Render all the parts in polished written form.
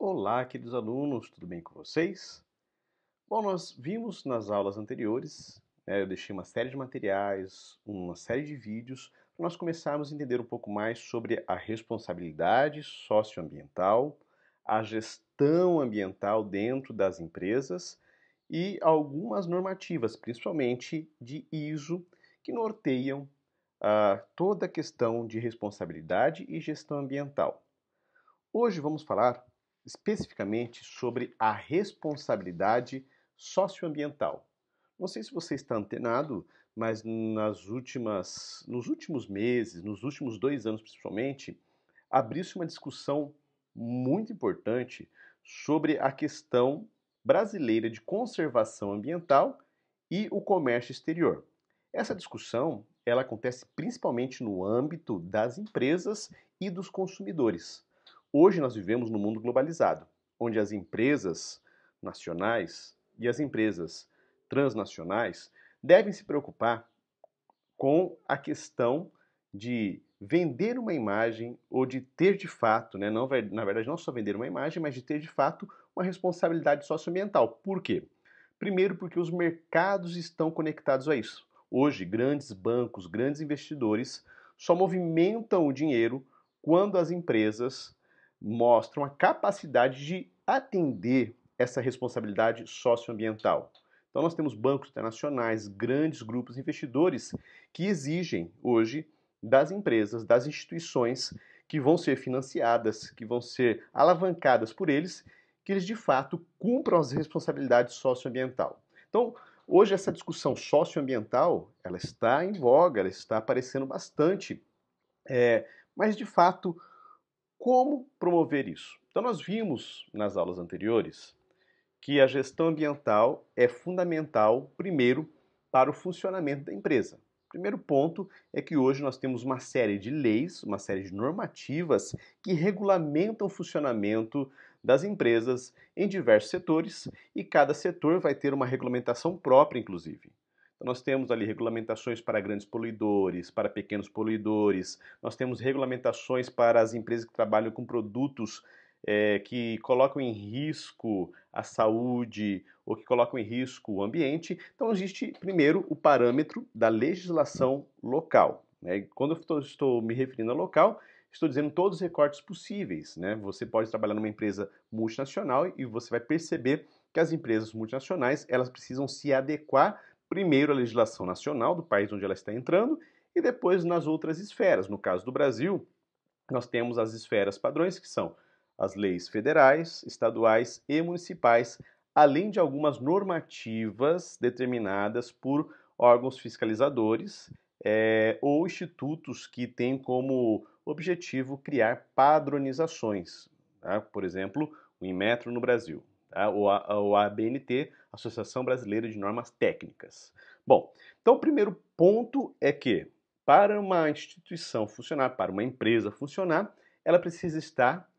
Olá, queridos alunos, tudo bem com vocês? Bom, nós vimos nas aulas anteriores, eu deixei uma série de materiais, uma série de vídeos, para nós começarmos a entender um pouco mais sobre a responsabilidade socioambiental, a gestão ambiental dentro das empresas e algumas normativas, principalmente de ISO, que norteiam toda a questão de responsabilidade e gestão ambiental. Hoje vamos falar especificamente sobre a responsabilidade socioambiental. Não sei se você está antenado, mas nos últimos meses, nos últimos 2 anos principalmente, abriu-se uma discussão muito importante sobre a questão brasileira de conservação ambiental e o comércio exterior. Essa discussão, ela acontece principalmente no âmbito das empresas e dos consumidores. Hoje nós vivemos num mundo globalizado, onde as empresas nacionais e as empresas transnacionais devem se preocupar com a questão de vender uma imagem ou de ter de fato, né, não, na verdade não só vender uma imagem, mas de ter de fato uma responsabilidade socioambiental. Por quê? Primeiro porque os mercados estão conectados a isso. Hoje, grandes bancos, grandes investidores só movimentam o dinheiro quando as empresas mostram a capacidade de atender essa responsabilidade socioambiental. Então nós temos bancos internacionais, grandes grupos investidores que exigem hoje das empresas, das instituições que vão ser financiadas, que vão ser alavancadas por eles, que eles de fato cumpram as responsabilidades socioambiental. Então, hoje essa discussão socioambiental, ela está em voga, ela está aparecendo bastante, mas de fato, como promover isso? Então nós vimos nas aulas anteriores que a gestão ambiental é fundamental, primeiro, para o funcionamento da empresa. O primeiro ponto é que hoje nós temos uma série de leis, uma série de normativas que regulamentam o funcionamento das empresas em diversos setores e cada setor vai ter uma regulamentação própria, inclusive. Então, nós temos ali regulamentações para grandes poluidores, para pequenos poluidores, nós temos regulamentações para as empresas que trabalham com produtos que colocam em risco a saúde ou que colocam em risco o ambiente. Então, existe primeiro o parâmetro da legislação local. Né? Quando eu estou me referindo a local, estou dizendo todos os recortes possíveis. Né? Você pode trabalhar numa empresa multinacional e você vai perceber que as empresas multinacionais elas precisam se adequar primeiro à legislação nacional do país onde ela está entrando e depois nas outras esferas. No caso do Brasil, nós temos as esferas padrões, que são as leis federais, estaduais e municipais, além de algumas normativas determinadas por órgãos fiscalizadores ou institutos que têm como objetivo criar padronizações. Tá? Por exemplo, o Inmetro no Brasil, tá? ou a ABNT, Associação Brasileira de Normas Técnicas. Bom, então o primeiro ponto é que para uma instituição funcionar, para uma empresa funcionar, ela precisa estar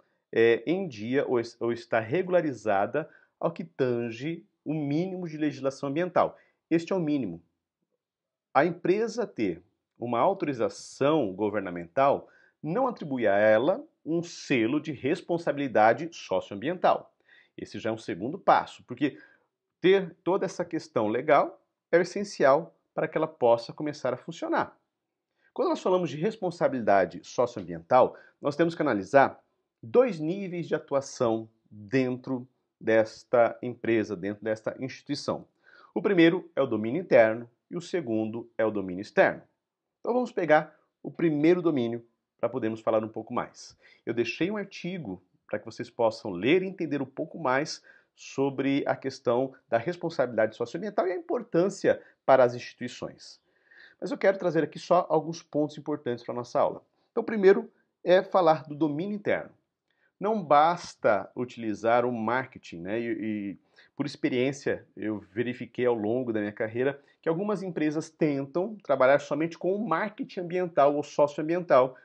em dia ou estar regularizada ao que tange o mínimo de legislação ambiental. Este é o mínimo. A empresa ter uma autorização governamental não atribui a ela um selo de responsabilidade socioambiental. Esse já é um segundo passo, porque ter toda essa questão legal é essencial para que ela possa começar a funcionar. Quando nós falamos de responsabilidade socioambiental, nós temos que analisar dois níveis de atuação dentro desta empresa, dentro desta instituição. O primeiro é o domínio interno e o segundo é o domínio externo. Então vamos pegar o primeiro domínio para podermos falar um pouco mais. Eu deixei um artigo para que vocês possam ler e entender um pouco mais sobre a questão da responsabilidade socioambiental e a importância para as instituições. Mas eu quero trazer aqui só alguns pontos importantes para a nossa aula. Então, primeiro é falar do domínio interno. Não basta utilizar o marketing, né? Por experiência, eu verifiquei ao longo da minha carreira que algumas empresas tentam trabalhar somente com o marketing ambiental ou socioambiental,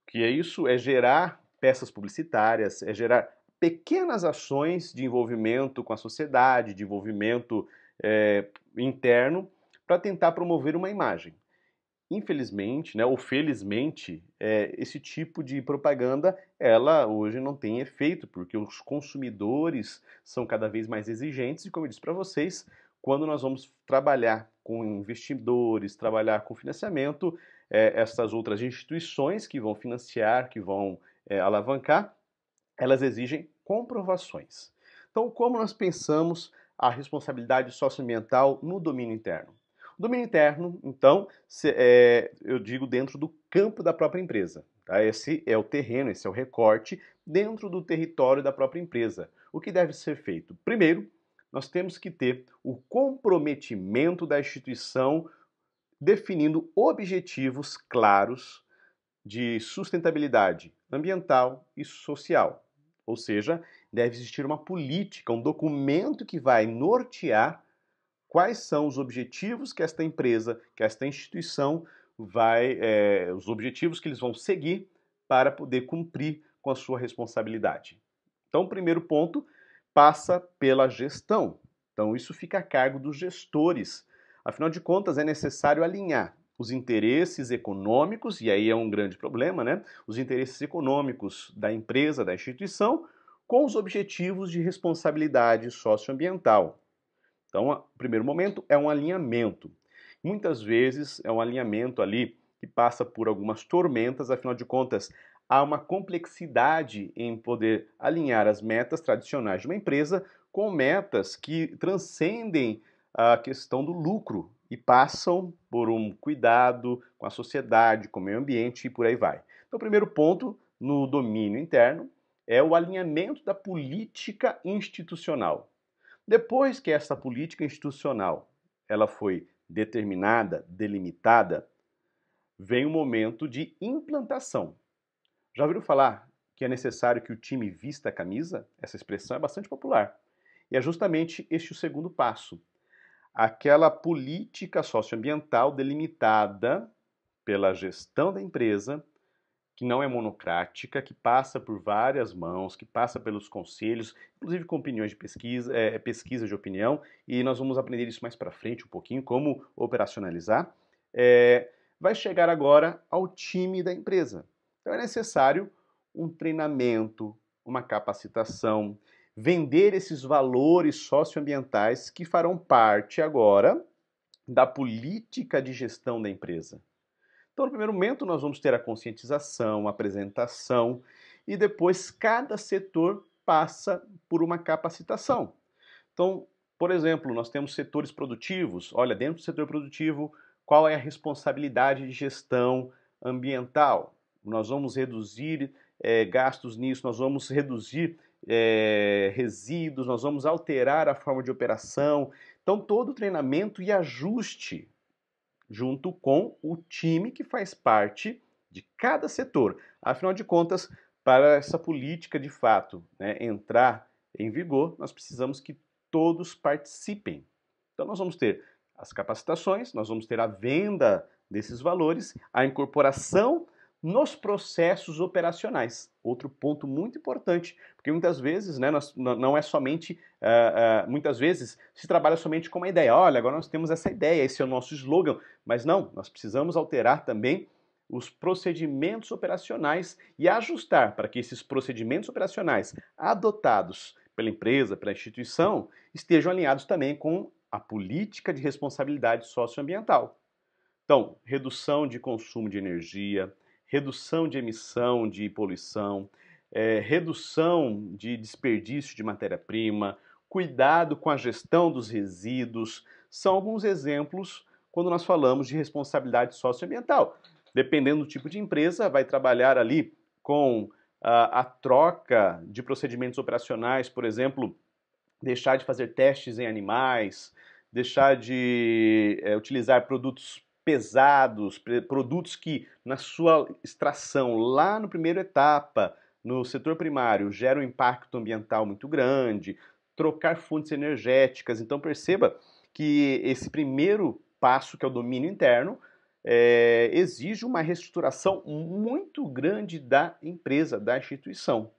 que é isso, é gerar peças publicitárias, é gerar pequenas ações de envolvimento com a sociedade, de envolvimento interno, para tentar promover uma imagem. infelizmente, né, ou felizmente, esse tipo de propaganda, ela hoje não tem efeito, porque os consumidores são cada vez mais exigentes e, como eu disse para vocês, quando nós vamos trabalhar com investidores, trabalhar com financiamento, essas outras instituições que vão financiar, que vão alavancar, elas exigem comprovações. Então, como nós pensamos a responsabilidade socioambiental no domínio interno? O domínio interno, então, eu digo dentro do campo da própria empresa. Tá? Esse é o terreno, esse é o recorte dentro do território da própria empresa. O que deve ser feito? Primeiro, nós temos que ter o comprometimento da instituição definindo objetivos claros de sustentabilidade ambiental e social. Ou seja, deve existir uma política, um documento que vai nortear quais são os objetivos que esta empresa, que esta instituição os objetivos que eles vão seguir para poder cumprir com a sua responsabilidade. Então, o primeiro ponto passa pela gestão. Então, isso fica a cargo dos gestores. Afinal de contas, é necessário alinhar os interesses econômicos, e aí é um grande problema, né? Os interesses econômicos da empresa, da instituição, com os objetivos de responsabilidade socioambiental. Então, o primeiro momento é um alinhamento. Muitas vezes é um alinhamento ali que passa por algumas tormentas, afinal de contas, há uma complexidade em poder alinhar as metas tradicionais de uma empresa com metas que transcendem a questão do lucro e passam por um cuidado com a sociedade, com o meio ambiente e por aí vai. Então, o primeiro ponto no domínio interno é o alinhamento da política institucional. Depois que essa política institucional ela foi determinada, delimitada, vem o momento de implantação. Já ouviram falar que é necessário que o time vista a camisa? Essa expressão é bastante popular. E é justamente este o segundo passo. Aquela política socioambiental delimitada pela gestão da empresa, que não é monocrática, que passa por várias mãos, que passa pelos conselhos, inclusive com opiniões de pesquisa, pesquisa de opinião, e nós vamos aprender isso mais para frente um pouquinho, como operacionalizar, vai chegar agora ao time da empresa. Então é necessário um treinamento, uma capacitação, vender esses valores socioambientais que farão parte agora da política de gestão da empresa. Então, no primeiro momento, nós vamos ter a conscientização, a apresentação, e depois cada setor passa por uma capacitação. Então, por exemplo, nós temos setores produtivos. Olha, dentro do setor produtivo, qual é a responsabilidade de gestão ambiental? Nós vamos reduzir gastos nisso, nós vamos reduzir resíduos, nós vamos alterar a forma de operação. Então, todo o treinamento e ajuste junto com o time que faz parte de cada setor. Afinal de contas, para essa política de fato entrar em vigor, nós precisamos que todos participem. Então, nós vamos ter as capacitações, nós vamos ter a venda desses valores, a incorporação nos processos operacionais. Outro ponto muito importante, porque muitas vezes não é somente, muitas vezes se trabalha somente com uma ideia. Olha, agora nós temos essa ideia, esse é o nosso slogan, mas não, nós precisamos alterar também os procedimentos operacionais e ajustar para que esses procedimentos operacionais adotados pela empresa, pela instituição, estejam alinhados também com a política de responsabilidade socioambiental. Então, redução de consumo de energia, redução de emissão de poluição, redução de desperdício de matéria-prima, cuidado com a gestão dos resíduos, são alguns exemplos quando nós falamos de responsabilidade socioambiental. Dependendo do tipo de empresa, vai trabalhar ali com a troca de procedimentos operacionais, por exemplo, deixar de fazer testes em animais, deixar de utilizar produtos pesados, produtos que na sua extração lá no primeira etapa, no setor primário, geram um impacto ambiental muito grande, trocar fontes energéticas. Então perceba que esse primeiro passo, que é o domínio interno, exige uma reestruturação muito grande da empresa, da instituição.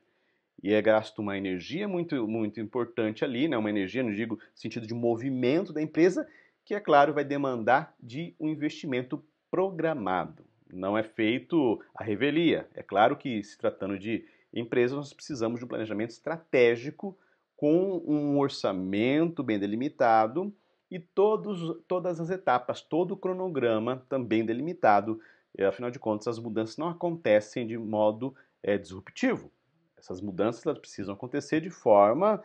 E é gasto uma energia muito, muito importante ali, né? Uma energia, não digo no sentido de movimento da empresa, que, é claro, vai demandar de um investimento programado, não é feito à revelia. É claro que, se tratando de empresas, nós precisamos de um planejamento estratégico com um orçamento bem delimitado e todas as etapas, todo o cronograma também delimitado. Afinal de contas, as mudanças não acontecem de modo disruptivo. Essas mudanças elas precisam acontecer de forma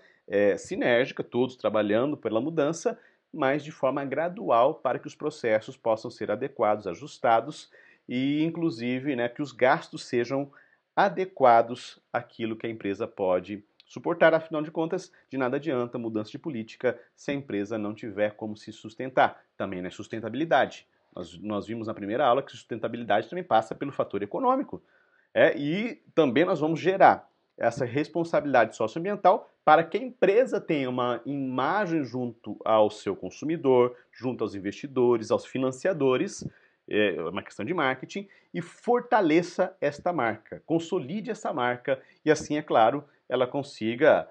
sinérgica, todos trabalhando pela mudança, mas de forma gradual para que os processos possam ser adequados, ajustados e, inclusive, né, que os gastos sejam adequados àquilo que a empresa pode suportar. Afinal de contas, de nada adianta mudança de política se a empresa não tiver como se sustentar. Também não é sustentabilidade. Nós vimos na primeira aula que sustentabilidade também passa pelo fator econômico. E também nós vamos gerar essa responsabilidade socioambiental para que a empresa tenha uma imagem junto ao seu consumidor, junto aos investidores, aos financiadores, é uma questão de marketing, e fortaleça esta marca, consolide essa marca e assim, é claro, ela consiga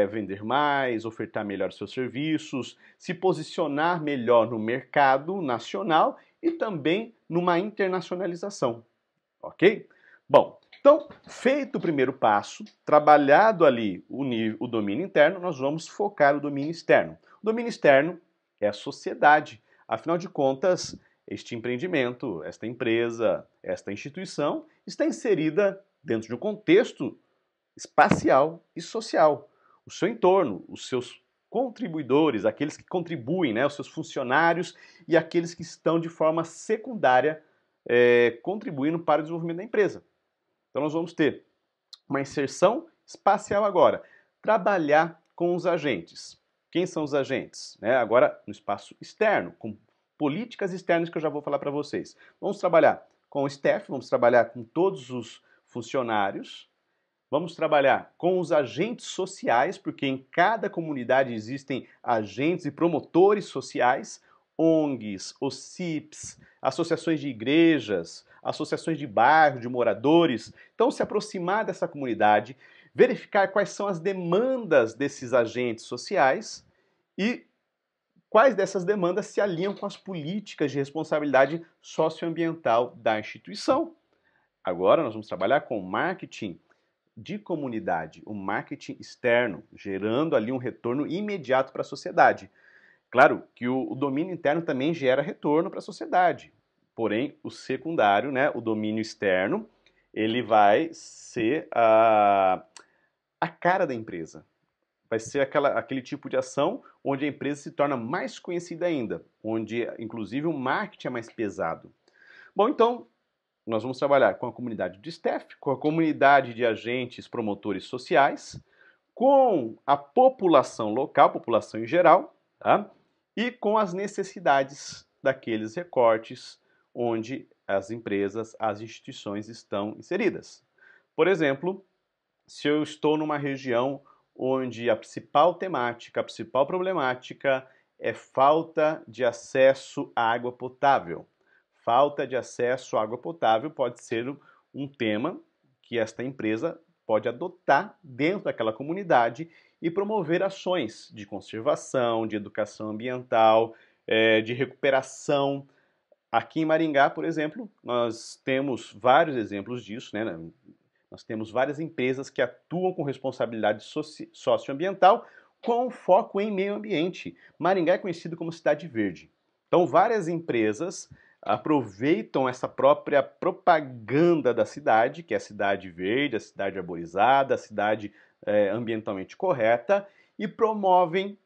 vender mais, ofertar melhor seus serviços, se posicionar melhor no mercado nacional e também numa internacionalização, ok? Bom, então, feito o primeiro passo, trabalhado ali o domínio interno, nós vamos focar o domínio externo. O domínio externo é a sociedade. Afinal de contas, este empreendimento, esta empresa, esta instituição está inserida dentro de um contexto espacial e social. O seu entorno, os seus contribuidores, aqueles que contribuem, né, os seus funcionários e aqueles que estão de forma secundária contribuindo para o desenvolvimento da empresa. Então nós vamos ter uma inserção espacial agora. Trabalhar com os agentes. Quem são os agentes? Agora no espaço externo, com políticas externas que eu já vou falar para vocês. Vamos trabalhar com o staff, vamos trabalhar com todos os funcionários, vamos trabalhar com os agentes sociais, porque em cada comunidade existem agentes e promotores sociais, ONGs, OCIPs, associações de igrejas, associações de bairro, de moradores. Então, se aproximar dessa comunidade, verificar quais são as demandas desses agentes sociais e quais dessas demandas se alinham com as políticas de responsabilidade socioambiental da instituição. Agora, nós vamos trabalhar com marketing de comunidade, o marketing externo, gerando ali um retorno imediato para a sociedade. Claro que o domínio interno também gera retorno para a sociedade, porém o secundário, né, o domínio externo, ele vai ser a cara da empresa. Vai ser aquele tipo de ação onde a empresa se torna mais conhecida ainda, onde inclusive o marketing é mais pesado. Bom, então, nós vamos trabalhar com a comunidade de staff, com a comunidade de agentes promotores sociais, com a população local, população em geral, tá? E com as necessidades daqueles recortes onde as empresas, as instituições estão inseridas. Por exemplo, se eu estou numa região onde a principal temática, a principal problemática é falta de acesso à água potável. Falta de acesso à água potável pode ser um tema que esta empresa pode adotar dentro daquela comunidade e promover ações de conservação, de educação ambiental, de recuperação. Aqui em Maringá, por exemplo, nós temos vários exemplos disso, né? Nós temos várias empresas que atuam com responsabilidade socioambiental com foco em meio ambiente. Maringá é conhecido como cidade verde. Então, várias empresas aproveitam essa própria propaganda da cidade, que é a cidade verde, a cidade arborizada, a cidade ambientalmente correta, e promovem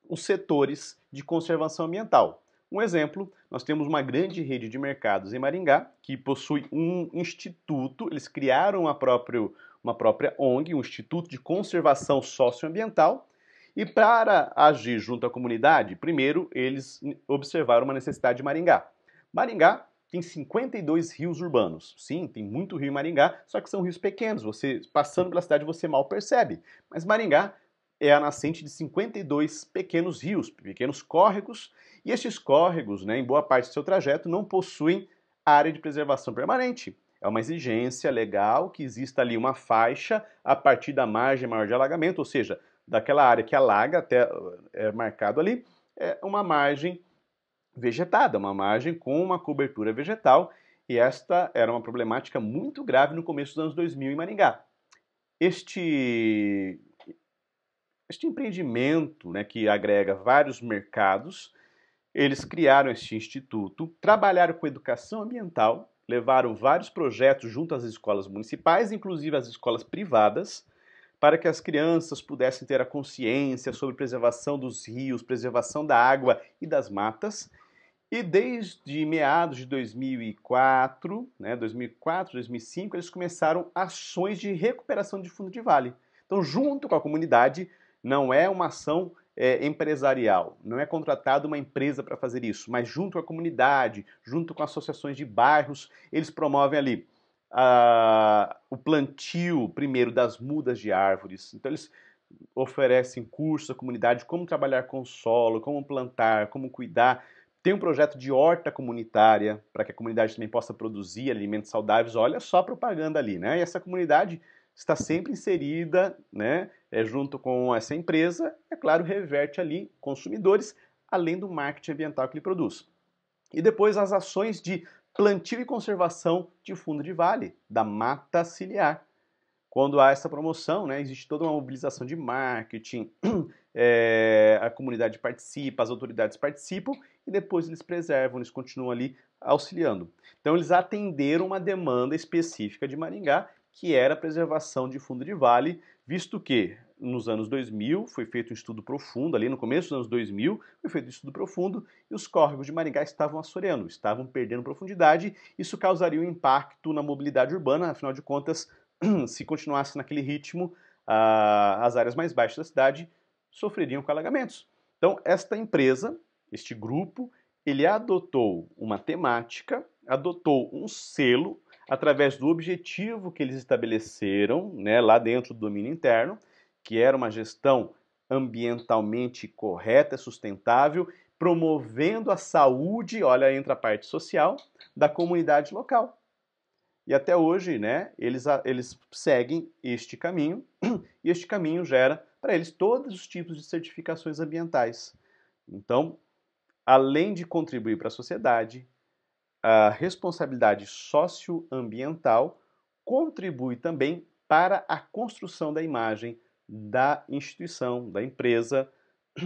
os setores de conservação ambiental. Um exemplo, nós temos uma grande rede de mercados em Maringá, que possui um instituto, eles criaram uma própria ONG, um Instituto de Conservação Socioambiental, e para agir junto à comunidade, primeiro eles observaram uma necessidade de Maringá. Maringá tem 52 rios urbanos. Sim, tem muito rio em Maringá, só que são rios pequenos. Você passando pela cidade você mal percebe. Mas Maringá é a nascente de 52 pequenos rios, pequenos córregos, e estes córregos, né, em boa parte do seu trajeto, não possuem área de preservação permanente. É uma exigência legal que exista ali uma faixa a partir da margem maior de alagamento, ou seja, daquela área que alaga até marcado ali, é uma margem vegetada, uma margem com uma cobertura vegetal, e esta era uma problemática muito grave no começo dos anos 2000 em Maringá. Este empreendimento, né, que agrega vários mercados, eles criaram este instituto, trabalharam com educação ambiental, levaram vários projetos junto às escolas municipais, inclusive às escolas privadas, para que as crianças pudessem ter a consciência sobre preservação dos rios, preservação da água e das matas. E desde meados de 2004, 2005, eles começaram ações de recuperação de fundo de vale. Então, junto com a comunidade, não é uma ação empresarial, não é contratada uma empresa para fazer isso, mas junto com a comunidade, junto com associações de bairros, eles promovem ali o plantio, primeiro, das mudas de árvores. Então, eles oferecem cursos à comunidade de como trabalhar com o solo, como plantar, como cuidar. Tem um projeto de horta comunitária para que a comunidade também possa produzir alimentos saudáveis. Olha só a propaganda ali, né? E essa comunidade está sempre inserida, né, junto com essa empresa, é claro, reverte ali consumidores, além do marketing ambiental que ele produz. E depois as ações de plantio e conservação de fundo de vale, da mata ciliar. Quando há essa promoção, né, existe toda uma mobilização de marketing, a comunidade participa, as autoridades participam e depois eles preservam, eles continuam ali auxiliando. Então eles atenderam uma demanda específica de Maringá, que era a preservação de fundo de vale, visto que nos anos 2000 foi feito um estudo profundo, ali no começo dos anos 2000 foi feito um estudo profundo e os córregos de Maringá estavam assoreando, estavam perdendo profundidade, isso causaria um impacto na mobilidade urbana, afinal de contas, se continuasse naquele ritmo, as áreas mais baixas da cidade sofreriam com alagamentos. Então, esta empresa, este grupo, ele adotou uma temática, adotou um selo, através do objetivo que eles estabeleceram, né, lá dentro do domínio interno, que era uma gestão ambientalmente correta, sustentável, promovendo a saúde, olha, entra a parte social, da comunidade local. E até hoje, né, eles seguem este caminho, e este caminho gera para eles todos os tipos de certificações ambientais. Então, além de contribuir para a sociedade, a responsabilidade socioambiental contribui também para a construção da imagem da instituição, da empresa,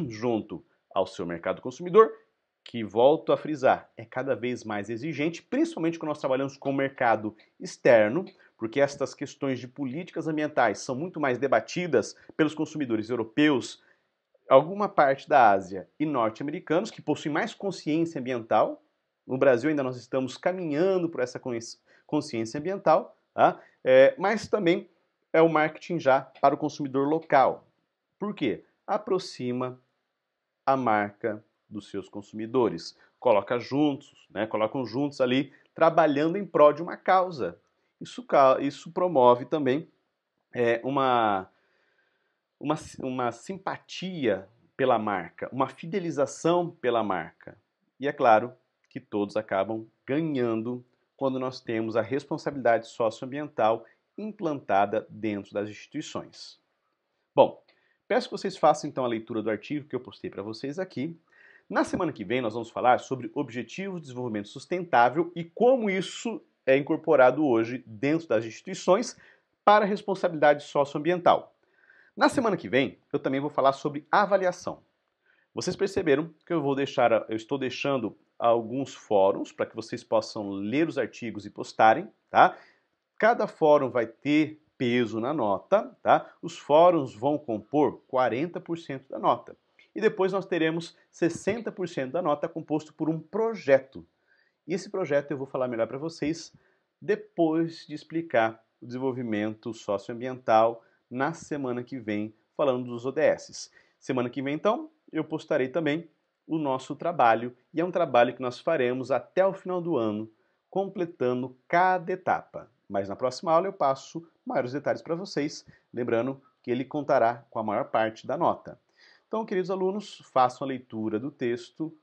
junto ao seu mercado consumidor, que, volto a frisar, é cada vez mais exigente, principalmente quando nós trabalhamos com o mercado externo, porque estas questões de políticas ambientais são muito mais debatidas pelos consumidores europeus, alguma parte da Ásia e norte-americanos, que possuem mais consciência ambiental. No Brasil ainda nós estamos caminhando por essa consciência ambiental, tá? Mas também é o marketing já para o consumidor local. Por quê? Aproxima a marca dos seus consumidores. Colocam juntos ali, trabalhando em prol de uma causa. Isso promove também uma simpatia pela marca, uma fidelização pela marca. E é claro que todos acabam ganhando quando nós temos a responsabilidade socioambiental implantada dentro das instituições. Bom, peço que vocês façam então a leitura do artigo que eu postei para vocês aqui. Na semana que vem nós vamos falar sobre Objetivos de Desenvolvimento Sustentável e como isso é incorporado hoje dentro das instituições para a responsabilidade socioambiental. Na semana que vem eu também vou falar sobre avaliação. Vocês perceberam que eu estou deixando alguns fóruns para que vocês possam ler os artigos e postarem, tá? Cada fórum vai ter peso na nota, tá? Os fóruns vão compor 40% da nota. E depois nós teremos 60% da nota composto por um projeto. E esse projeto eu vou falar melhor para vocês depois de explicar o desenvolvimento socioambiental na semana que vem, falando dos ODSs. Semana que vem, então, eu postarei também o nosso trabalho, e é um trabalho que nós faremos até o final do ano, completando cada etapa. Mas na próxima aula eu passo maiores detalhes para vocês, lembrando que ele contará com a maior parte da nota. Então, queridos alunos, façam a leitura do texto,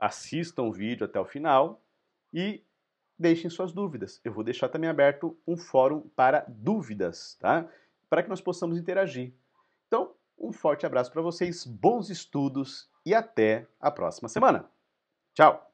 assistam o vídeo até o final e deixem suas dúvidas. Eu vou deixar também aberto um fórum para dúvidas, tá? Para que nós possamos interagir. Então, um forte abraço para vocês, bons estudos e até a próxima semana! Tchau!